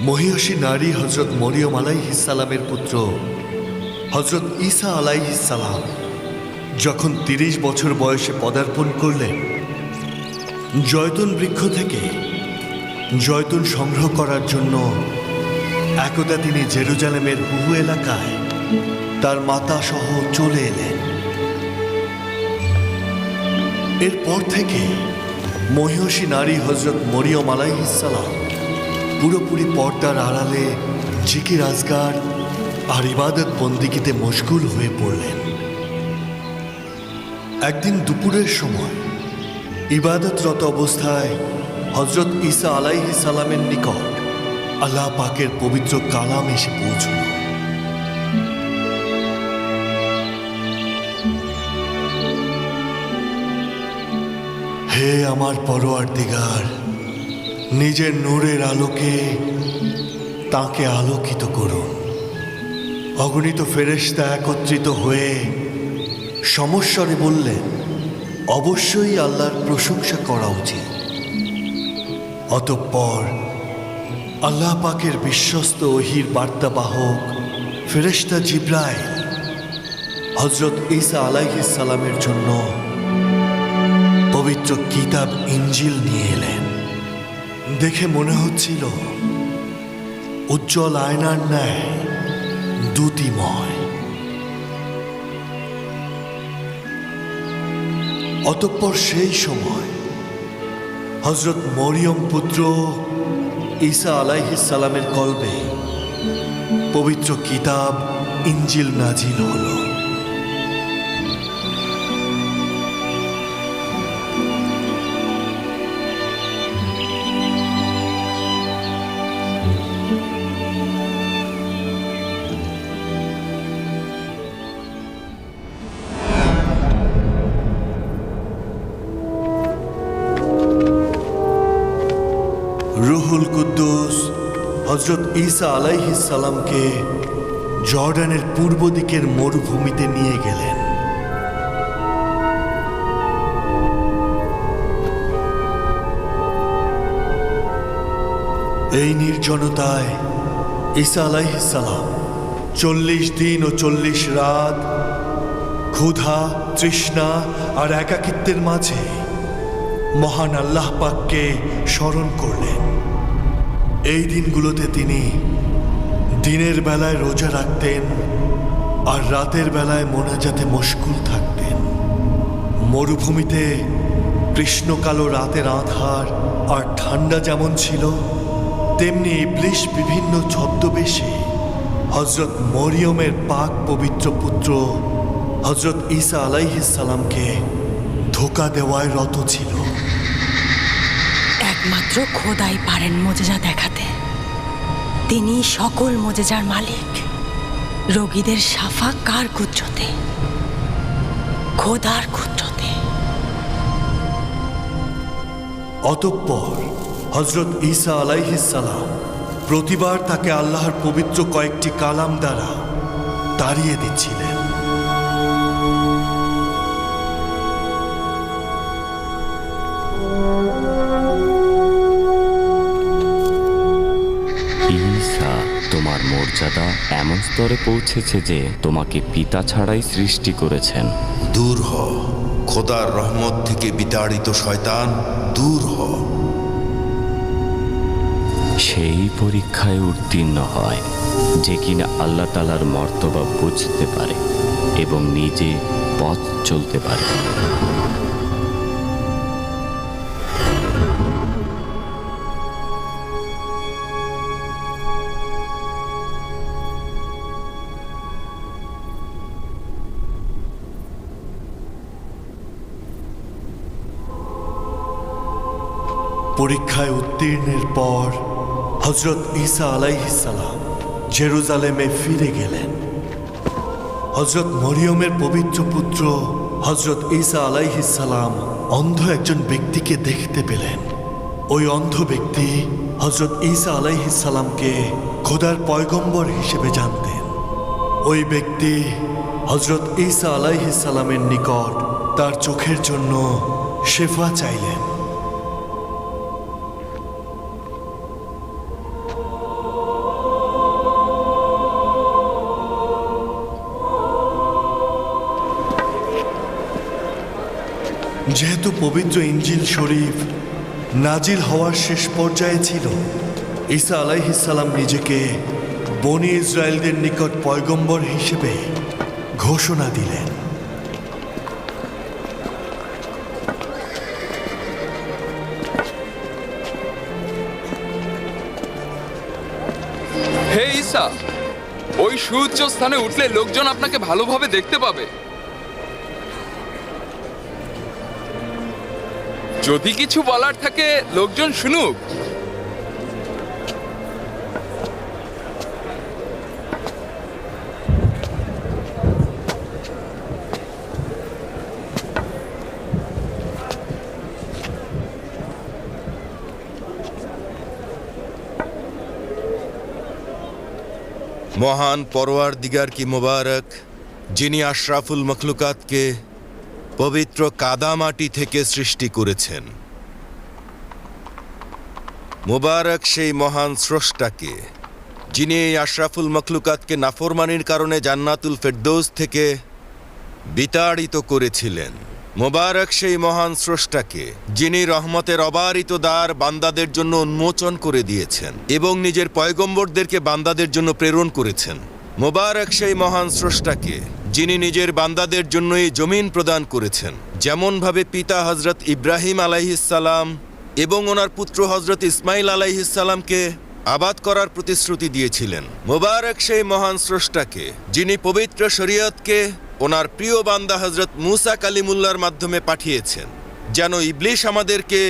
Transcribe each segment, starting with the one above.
মহিয়সী নারী হজরত মরিয়ম আলাইহিস সালামের পুত্র হজরত ঈসা আলাইহিস সালাম যখন ৩০ বছর বয়সে পদার্পণ করলেন, জয়তুন বৃক্ষ থেকে জয়তুন সংগ্রহ করার জন্য একদা তিনি জেরুজালেমের হুহু এলাকায় তার মাতা সহ চলে এলেন। এরপর থেকে মহিয়সী নারী হজরত মরিয়ম আলাইহিস সালাম পুরোপুরি পর্দার আড়ালে জিকির আজগার আর ইবাদত বন্দিগিতে মশগুল হয়ে পড়লেন। একদিন দুপুরের সময় ইবাদতরত অবস্থায় হজরত ঈসা আলাইহিস সালামের নিকট আল্লাহ পাকের পবিত্র কালাম এসে পৌঁছল। হে আমার পরওয়ারদিগার, নিজের নূরের আলোকে তাকে আলোকিত করুন। অগণিত ফেরেশতা একত্রিত হয়ে সমস্বরে বললেন, অবশ্যই আল্লাহর প্রশংসা করা উচিত। অতঃপর আল্লাহ পাকের বিশ্বস্ত ওহীর বার্তাবাহক ফেরেশতা জিবরাইল হজরত ঈসা আলাইহিস সালামের জন্য পবিত্র কিতাব ইনজিল নিয়ে এলেন। দেখে মনে হচ্ছিল উজ্জ্বল আয়নার ন্যায় দ্যুতিময়। অতঃপর সেই সময় হজরত মরিয়ম পুত্র ঈসা আলাইহিস সালামের কলবে পবিত্র কিতাব ইনজিল নাজিল হল। রুহুল কুদ্দুস হজরত ঈসা আলাইহিস সালামকে জর্ডানের পূর্ব দিকের মরুভূমিতে নিয়ে গেলেন। এই নির্জনতায় ঈসা আলাইহিস সালাম ৪০ দিন ও ৪০ রাত ক্ষুধা, তৃষ্ণা আর একাকিত্বের মাঝে মহান আল্লাহ পাককে স্মরণ করলেন। এই দিনগুলোতে তিনি দিনের বেলায় রোজা রাখতেন আর রাতের বেলায় মোনাজাতে মশগুল থাকতেন। মরুভূমিতে কৃষ্ণকালো রাতের আঁধার আর ঠান্ডা যেমন ছিল, তেমনি ইবলিশ বিভিন্ন ছদ্মবেশে হজরত মরিয়মের পাক পবিত্র পুত্র হজরত ঈসা আলাইহিস সালামকে ধোঁকা দেওয়ায় রত ছিল। একমাত্র খোদাই পারেন মোজেজা দেখাতে। তিনি সকল মোজেজার মালিক। রোগীদের শাফা কার কুদরতে? খোদার কুদরতে। অতঃপর হজরত ঈসা আলাইহিস সালাম প্রতিবার তাকে আল্লাহর পবিত্র কয়েকটি কালাম দ্বারা তাড়িয়ে দিচ্ছিলেন। ঈসা, তোমার মর্যাদা এমন স্তরে পৌঁছেছে যে তোমাকে পিতা ছাড়াই সৃষ্টি করেছেন। দূর হ, খোদার রহমত থেকে বিতাড়িত শয়তান, দূর হ। সেই পরীক্ষায় উত্তীর্ণ হয় যে কিনা আল্লাহ তাআলার মর্তবা বুঝতে পারে এবং নিজে পথ চলতে পারে। পরীক্ষায় উত্তীর্ণের পর হজরত ঈসা আলাইহিস সালাম জেরুজালেমে ফিরে গেলেন। হজরত মরিয়মের পবিত্র পুত্র হজরত ঈসা আলাইহিস সালাম অন্ধ একজন ব্যক্তিকে দেখতে পেলেন। ওই অন্ধ ব্যক্তি হজরত ঈসা আলাইহিস সালামকে খোদার পয়গম্বর হিসেবে জানতেন। ওই ব্যক্তি হজরত ঈসা আলাইহিস সালামের নিকট তার চোখের জন্য শেফা চাইলেন। যেহেতু পবিত্র ইনজিল শরীফ নাজিল হওয়ার শেষ পর্যায়ে ছিল, ঈসা আলাইহিসসালাম নিজেকে বনি ইসরায়েলদের নিকট পয়গম্বর হিসেবে ঘোষণা দিলেন। হে ঈসা, ওই সুউচ্চ স্থানে উঠলে লোকজন আপনাকে ভালোভাবে দেখতে পাবে। যদি কিছু বলার থাকে লোকজন শুনুক। মহান পরওয়ারদিগার কি মোবারক, যিনি আশরাফুল মখলুকাতকে পবিত্র কাদামাটি থেকে সৃষ্টি করেছেন। মোবারক সেই মহান স্রষ্টাকে, যিনি এই আশরাফুল মখলুকাতকে নাফরমানির কারণে জান্নাতুল ফেরদৌস থেকে বিতাড়িত করেছিলেন। মোবারক সেই মহান স্রষ্টাকে, যিনি রহমতের অবারিত দ্বার বান্দাদের জন্য উন্মোচন করে দিয়েছেন এবং নিজের পয়গম্বরদেরকে বান্দাদের জন্য প্রেরণ করেছেন। মোবারক সেই মহান স্রষ্টাকে, যিনি নিজের বান্দাদের জন্য এই জমিন প্রদান করেছেন, যেমনভাবে পিতা হজরত ইব্রাহিম আলাইহিসসালাম এবং ওনার পুত্র হজরত ইসমাইল আলাইহিসসালামকে আবাদ করার প্রতিশ্রুতি দিয়েছিলেন। মোবারক সেই মহান স্রষ্টাকে, যিনি পবিত্র শরীয়তকে ওনার প্রিয় বান্দা হজরত মুসা কালিমুল্লাহর মাধ্যমে পাঠিয়েছেন, যেন ইবলিশ আমাদেরকে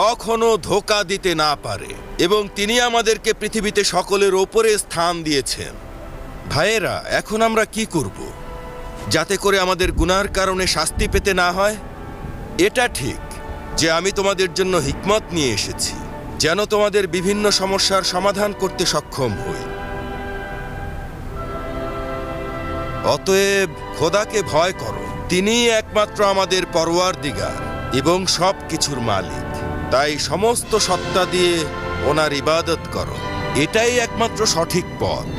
কখনো ধোঁকা দিতে না পারে, এবং তিনি আমাদেরকে পৃথিবীতে সকলের ওপরে স্থান দিয়েছেন। ভাইয়েরা, এখন আমরা কি করব যাতে করে আমাদের গুনার কারণে শাস্তি পেতে না হয়? এটা ঠিক যে আমি তোমাদের জন্য হিকমত নিয়ে এসেছি, যেন তোমাদের বিভিন্ন সমস্যার সমাধান করতে সক্ষম হই। অতএব খোদাকে ভয় করো, তিনিই একমাত্র আমাদের পরওয়ারদিগার এবং সব কিছুর মালিক। তাই সমস্ত সত্তা দিয়ে ওনার ইবাদত করো, এটাই একমাত্র সঠিক পথ।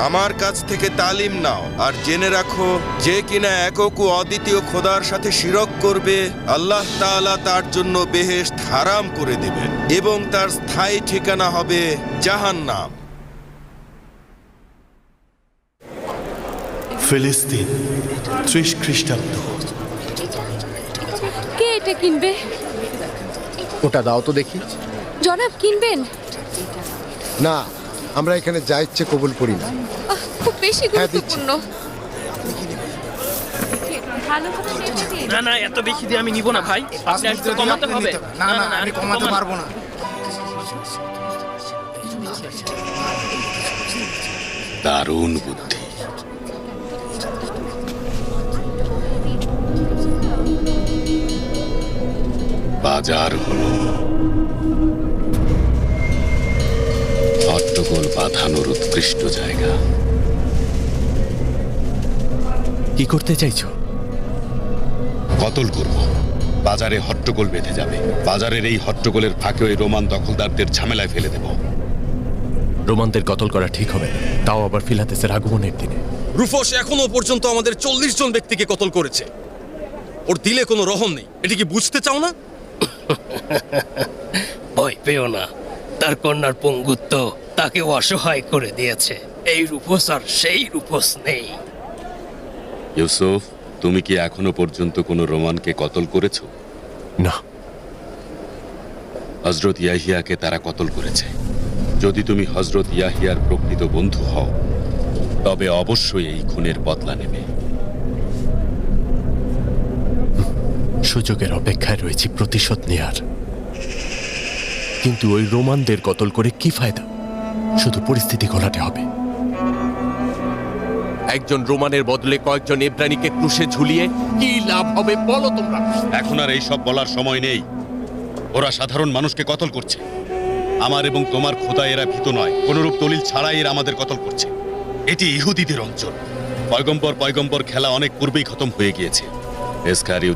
আমার কাছ থেকে তালিম নাও আর জেনে রাখো, যে কিনা একক ও অদ্বিতীয় খোদার সাথে শিরক করবে, আল্লাহ তাআলা তার জন্য বেহেশত হারাম করে দেবেন এবং তার স্থায়ী ঠিকানা হবে জাহান্নাম। ফিলিস্তিন 30 খ্রিস্টাব্দ। কে এটা কিনবে? ওটা দাও তো দেখি। জনাব, কিনবেন? না, আমরা এখানে যা ইচ্ছে কবুল করি না। খুব বেশি হ্যাঁ, দিচ্ছি। গুরুত্বপূর্ণ। না না, এত বেশি দিয়ে আমি নিব না ভাই, আপনি একটু কমাতে হবে। না না, আমি কমাতে পারবো না। দারুণ বুদ্ধি। বাজার হলো হট্টগোল বাঁধানোর উৎকৃষ্ট জায়গা। কি করতে চাইছো? কতল করব। বাজারে হট্টগোল বেঁধে যাবে। বাজারের এই হট্টগোলের ফাঁকে ওই রোমান দখলদারদের ঝামেলায় ফেলে দেব। রোমানদের কতল করা ঠিক হবে না, তাও আবার ফিলাতেসের আগমনের দিনে। রুফোস এখনো পর্যন্ত আমাদের 40 জন ব্যক্তিকে কতল করেছে। ওর দিলে কোনো রহম নেই, এটি কি বুঝতে চাও না? ভয় পেও না, তার কন্যার পঙ্গুত্ব তাকে অসহায় করে দিয়েছে। এই রূপস আর সেই রূপস নেই। ইউসুফ, তুমি কি এখনো পর্যন্ত কোনো রোমানকে কতল করেছো? না। হজরত ইয়াহিয়াকে তারা কতল করেছে। যদি তুমি হজরত ইয়াহিয়ার প্রকৃত বন্ধু হও, তবে অবশ্যই এই খুনের বদলা নেবে। সুযোগের অপেক্ষায় রয়েছি প্রতিশোধ নেয়ার। কিন্তু ওই রোমানদের কতল করে কি ফায়দা? শুধু পরিস্থিতি ঘোলাটে হবে। একজন রোমানের বদলে কয়েকজন ইব্রানিকে ক্রুশে ঝুলিয়ে কি লাভ হবে বলো তোমরা? এখন আর এইসব বলার সময় নেই। ওরা সাধারণ মানুষকে কতল করছে। আমার এবং তোমার খোদা এরা ভীত নয়, কোনরূপ দলিল ছাড়াই এরা আমাদের কতল করছে। এটি ইহুদিদের অঞ্চল। পয়গম্বর খেলা অনেক পূর্বেই খতম হয়ে গিয়েছে। এসকারিয়ত